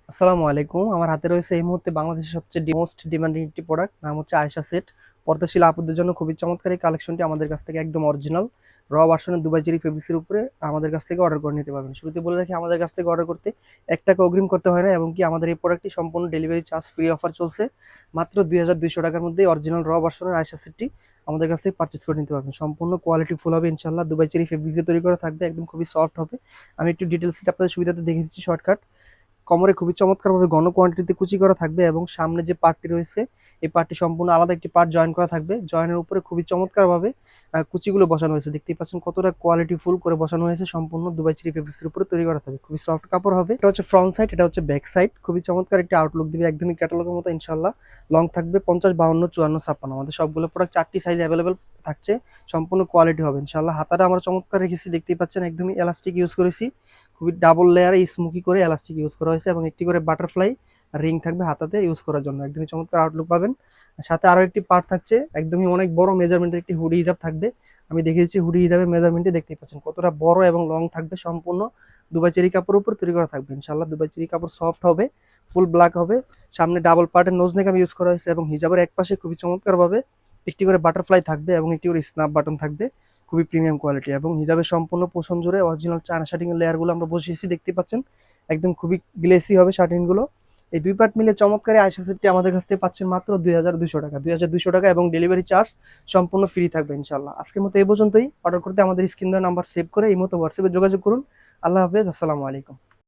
আসসালামু আলাইকুম। আমার হাতে রয়েছে এই মুহূর্তে বাংলাদেশের সবচেয়ে মোস্ট ডিমান্ডিং একটি প্রোডাক্ট, নাম হচ্ছে আয়েশা সেট। পর্দাশীল আপুদের জন্য খুবই চমৎকার এই কালেকশনটি আমাদের কাছ থেকে একদম অরিজিনাল র ভার্সনের দুবাই চেরি ফেব্রিক্সের উপরে আমাদের কাছ থেকে অর্ডার করে নিতে পারবেন। শুরুতে বলে রাখি, আমাদের কাছ থেকে অর্ডার করতে ৳১ অগ্রিম করতে হয় না, এবং কি আমাদের এই প্রোডাক্টটি সম্পূর্ণ ডেলিভারি চার্জ ফ্রি অফার চলছে। মাত্র ৳২,২০০ মধ্যে অরিজিনাল র ভার্সনের আয়েশা সেটটি আমাদের কাছ থেকে পারচেজ করে নিতে পারবেন। সম্পূর্ণ কোয়ালিটি ফুল হবে ইনশাআল্লাহ। দুবাই চেরি ফেব্রিক্সে তৈরি করা থাকবে, একদম খুবই সফট হবে। আমি একটু ডিটেলসটা আপনাদের সুবিধাতে দেখে দিচ্ছি শর্টকাট। কোমরে খুবই চমৎকারভাবে ঘন কোয়ান্টিটিতে কুচি করা থাকবে, এবং সামনে যে পার্টটি রয়েছে এই পার্টটি সম্পূর্ণ আলাদা একটি পার্ট জয়েন করা থাকবে। জয়েনের উপরে খুবই চমৎকারভাবে কুচিগুলো বসানো হয়েছে, দেখতেই পাচ্ছেন কতটা কোয়ালিটি ফুল করে বসানো হয়েছে। সম্পূর্ণ দুবাই চেরি ফেব্রিক্সের উপরে তৈরি করা থাকবে, খুবই সফট কাপড় হবে। এটা হচ্ছে ফ্রন্ট সাইড, এটা হচ্ছে ব্যাক সাইড। খুবই চমৎকার একটি আউটলুক দিবে, একদমই ক্যাটালগের মতো ইনশাল্লাহ। লং থাকবে 50, 52, 54, 56। আমাদের সবগুলো প্রোডাক্ট 4টি সাইজ অ্যাভেলেবেল থাকছে। সম্পূর্ণ কোয়ালিটি হবে ইনশাল্লাহ। হাতাটা আমরা চমৎকার রেখেছি, দেখতেই পাচ্ছেন একদমই এলাস্টিক ইউজ করেছি। খুবই ডাবল লেয়ারে স্মোকি করে এলাস্টিক ইউজ করা হয়েছে, এবং একটি করে বাটারফ্লাই রিং থাকবে হাতাতে ইউজ করার জন্য। একদমই চমৎকার আউটলুক পাবেন। সাথে আরো একটি পার্ট থাকছে, একদমই অনেক বড় মেজারমেন্টের একটি হুডি হিজাব থাকবে। আমি দেখিয়েছি হুডি হিজাবের মেজারমেন্টে, দেখতেই পাচ্ছেন কতটা বড় এবং লং থাকবে। সম্পূর্ণ দুবাই চেরি কাপড়ের উপর তৈরি করা থাকবে ইনশাআল্লাহ। দুবাই চেরি কাপড় সফট হবে, ফুল ব্ল্যাক হবে। সামনে ডাবল পার্টের নোজ নেক আমি ইউজ করা হয়েছে, এবং হিজাবের এক পাশে খুবই চমৎকার ভাবে একটি করে বাটারফ্লাই থাকবে, এবং একটি করে স্ন্যাপ বাটন থাকবে। খুবই প্রিমিয়াম কোয়ালিটি, এবং হিজাবের সম্পূর্ণ পোষণ জুড়ে অরিজিনাল চায়না শার্টিং এর লেয়ার গুলো আমরা বসিয়েছি, দেখতে পাচ্ছেন একদম খুবই গ্লেসি হবে শার্টিং গুলো। এই দুই পার্ট মিলে চমৎকার এই আয়সা সেটটি আমাদের কাছ থেকে পাচ্ছেন মাত্র ৳২,২০০। ৳২,২০০, এবং ডেলিভারি চার্জ সম্পূর্ণ ফ্রি থাকবে ইনশাল্লাহ। আজকের মতো এই পর্যন্তই। অর্ডার করতে আমাদের স্ক্রিন দেওয়া নাম্বার সেভ করে এই মতো হোয়াটসঅ্যাপে যোগাযোগ করুন। আল্লাহ হাফেজ, আসসালামু আলাইকুম।